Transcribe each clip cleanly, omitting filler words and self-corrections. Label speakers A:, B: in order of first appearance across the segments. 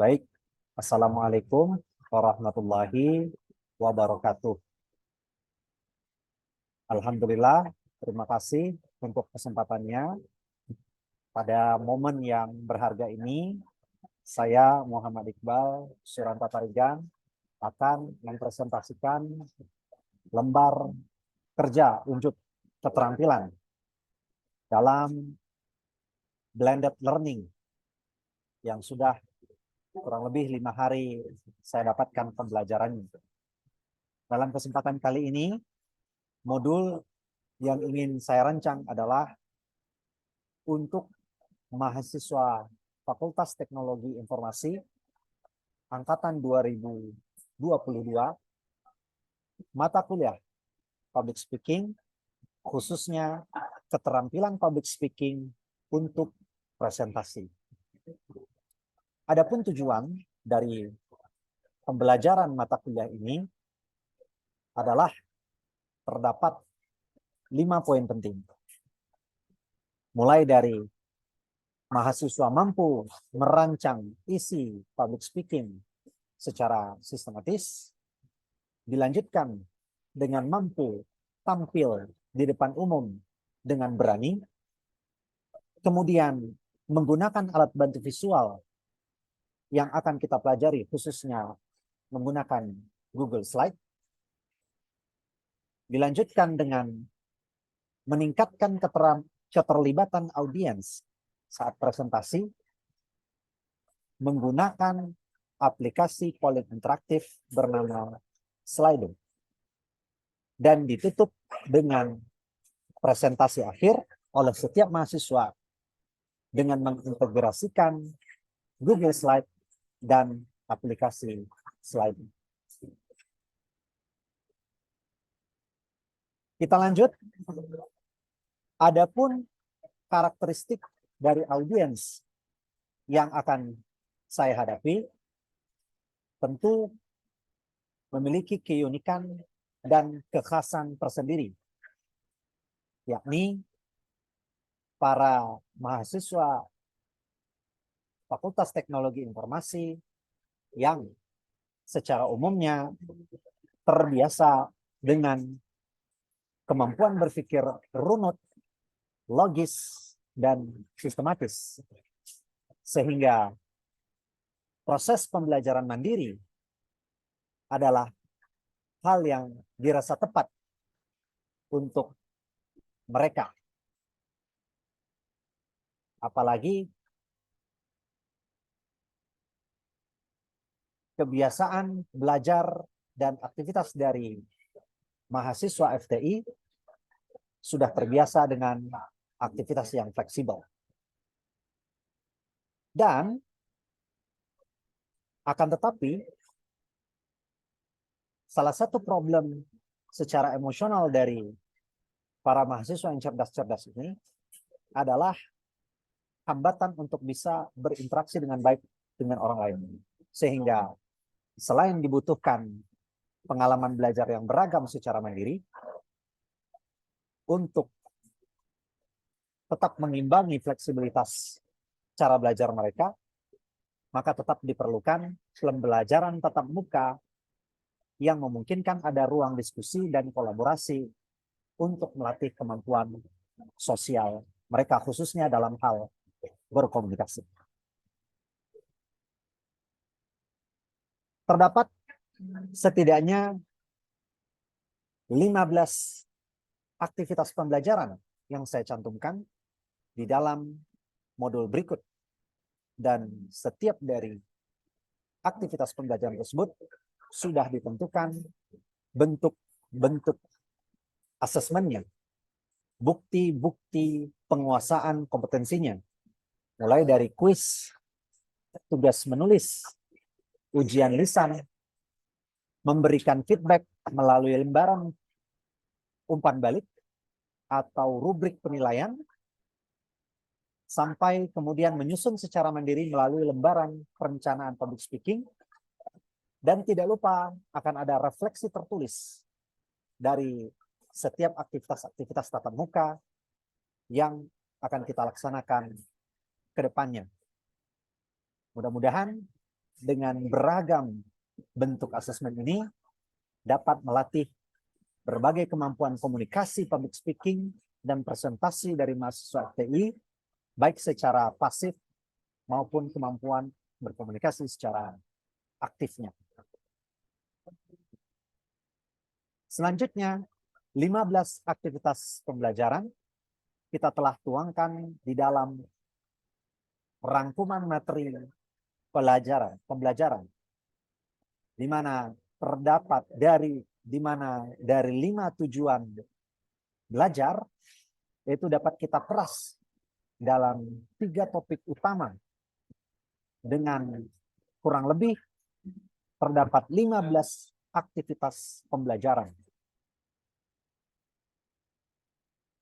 A: Baik, Assalamualaikum warahmatullahi wabarakatuh. Alhamdulillah, terima kasih untuk kesempatannya. Pada momen yang berharga ini, saya Muhammad Iqbal Suranta Tarigan akan mempresentasikan lembar kerja unjuk keterampilan dalam blended learning yang sudah kurang lebih 5 hari saya dapatkan pembelajarannya. Dalam kesempatan kali ini, modul yang ingin saya rancang adalah untuk mahasiswa Fakultas Teknologi Informasi angkatan 2022, mata kuliah Public Speaking, khususnya keterampilan Public Speaking untuk presentasi. Adapun tujuan dari pembelajaran mata kuliah ini adalah terdapat 5 poin penting. Mulai dari mahasiswa mampu merancang isi public speaking secara sistematis, dilanjutkan dengan mampu tampil di depan umum dengan berani, kemudian menggunakan alat bantu visual yang akan kita pelajari khususnya menggunakan Google Slide, dilanjutkan dengan meningkatkan keterlibatan audiens saat presentasi menggunakan aplikasi polling interaktif bernama Slido, dan ditutup dengan presentasi akhir oleh setiap mahasiswa dengan mengintegrasikan Google Slide dan aplikasi Slido. Kita lanjut. Adapun karakteristik dari audiens yang akan saya hadapi tentu memiliki keunikan dan kekhasan tersendiri, yakni para mahasiswa Fakultas Teknologi Informasi yang secara umumnya terbiasa dengan kemampuan berpikir runut, logis, dan sistematis. Sehingga proses pembelajaran mandiri adalah hal yang dirasa tepat untuk mereka. Apalagi kebiasaan belajar dan aktivitas dari mahasiswa FTI sudah terbiasa dengan aktivitas yang fleksibel. Dan akan tetapi salah satu problem secara emosional dari para mahasiswa yang cerdas-cerdas ini adalah hambatan untuk bisa berinteraksi dengan baik dengan orang lain. Sehingga selain dibutuhkan pengalaman belajar yang beragam secara mandiri, untuk tetap mengimbangi fleksibilitas cara belajar mereka, maka tetap diperlukan pembelajaran tatap muka yang memungkinkan ada ruang diskusi dan kolaborasi untuk melatih kemampuan sosial mereka, khususnya dalam hal berkomunikasi. Terdapat setidaknya 15 aktivitas pembelajaran yang saya cantumkan di dalam modul berikut. Dan setiap dari aktivitas pembelajaran tersebut sudah ditentukan bentuk-bentuk asesmennya, bukti-bukti penguasaan kompetensinya, mulai dari kuis, tugas menulis, ujian lisan, memberikan feedback melalui lembaran umpan balik atau rubrik penilaian, sampai kemudian menyusun secara mandiri melalui lembaran perencanaan public speaking. Dan tidak lupa akan ada refleksi tertulis dari setiap aktivitas-aktivitas tatap muka yang akan kita laksanakan ke depannya. Mudah-mudahan dengan beragam bentuk asesmen ini dapat melatih berbagai kemampuan komunikasi, public speaking, dan presentasi dari mahasiswa FTI, baik secara pasif maupun kemampuan berkomunikasi secara aktifnya. Selanjutnya, 15 aktivitas pembelajaran kita telah tuangkan di dalam rangkuman materi pembelajaran, di mana terdapat dari 5 tujuan belajar itu dapat kita peras dalam 3 topik utama dengan kurang lebih terdapat 15 aktivitas pembelajaran.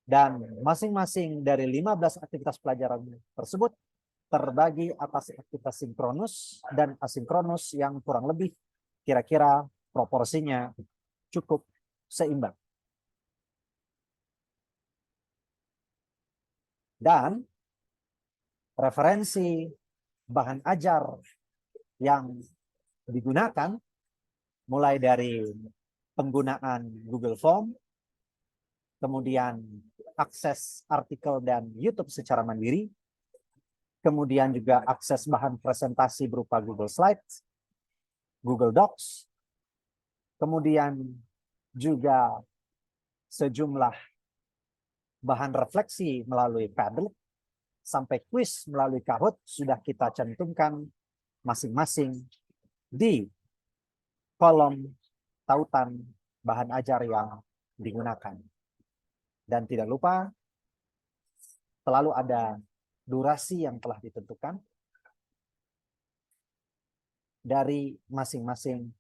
A: Dan masing-masing dari 15 aktivitas pelajaran tersebut terbagi atas aktivitas sinkronus dan asinkronus yang kurang lebih kira-kira proporsinya cukup seimbang. Dan referensi bahan ajar yang digunakan mulai dari penggunaan Google Form, kemudian akses artikel dan YouTube secara mandiri, kemudian juga akses bahan presentasi berupa Google Slides, Google Docs, kemudian juga sejumlah bahan refleksi melalui Padlet, sampai kuis melalui Kahoot sudah kita cantumkan masing-masing di kolom tautan bahan ajar yang digunakan. Dan tidak lupa, selalu ada durasi yang telah ditentukan dari masing-masing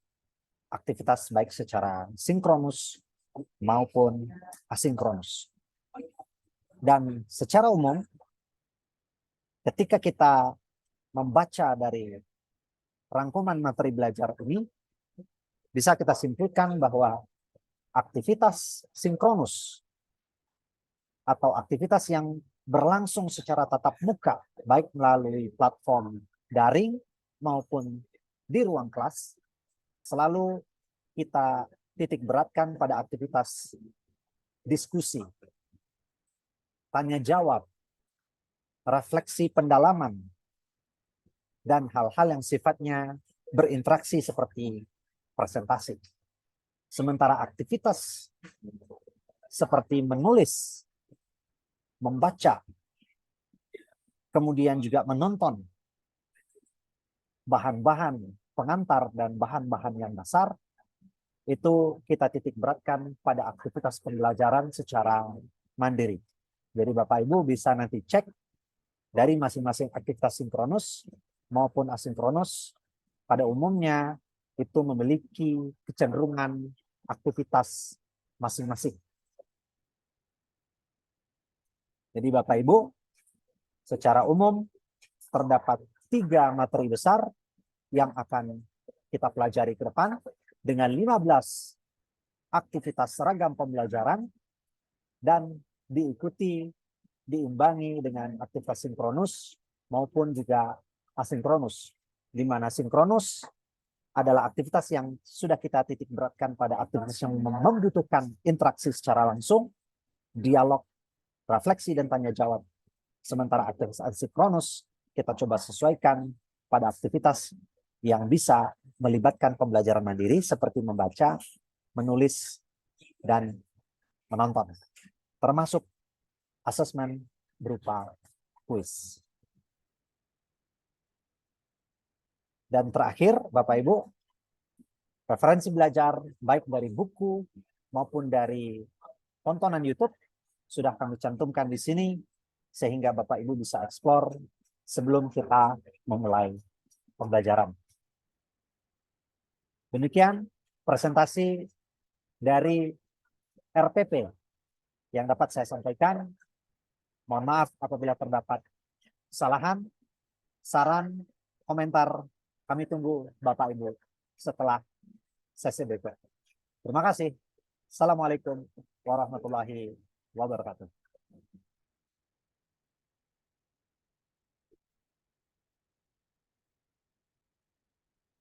A: aktivitas baik secara sinkronus maupun asinkronus. Dan secara umum, ketika kita membaca dari rangkuman materi belajar ini, bisa kita simpulkan bahwa aktivitas sinkronus atau aktivitas yang berlangsung secara tatap muka, baik melalui platform daring maupun di ruang kelas, selalu kita titik beratkan pada aktivitas diskusi, tanya jawab, refleksi pendalaman, dan hal-hal yang sifatnya berinteraksi seperti presentasi. Sementara aktivitas seperti menulis, membaca, kemudian juga menonton bahan-bahan pengantar dan bahan-bahan yang dasar, itu kita titik beratkan pada aktivitas pembelajaran secara mandiri. Jadi Bapak Ibu bisa nanti cek dari masing-masing aktivitas sinkronus maupun asinkronus, pada umumnya itu memiliki kecenderungan aktivitas masing-masing. Jadi Bapak Ibu, secara umum terdapat 3 materi besar yang akan kita pelajari ke depan dengan 15 aktivitas seragam pembelajaran dan diimbangi dengan aktivitas sinkronus maupun juga asinkronus. Di mana sinkronus adalah aktivitas yang sudah kita titik beratkan pada aktivitas yang membutuhkan interaksi secara langsung, dialog, refleksi, dan tanya jawab. Sementara aktivitas asinkronus kita coba sesuaikan pada aktivitas yang bisa melibatkan pembelajaran mandiri seperti membaca, menulis, dan menonton. Termasuk asesmen berupa kuis. Dan terakhir, Bapak Ibu, referensi belajar baik dari buku maupun dari tontonan YouTube sudah kami cantumkan di sini sehingga Bapak Ibu bisa eksplor sebelum kita memulai pembelajaran. Demikian presentasi dari RPP yang dapat saya sampaikan. Mohon maaf apabila terdapat kesalahan, saran, komentar. Kami tunggu Bapak Ibu setelah sesi berikut. Terima kasih. Assalamualaikum warahmatullahi wabarakatuh.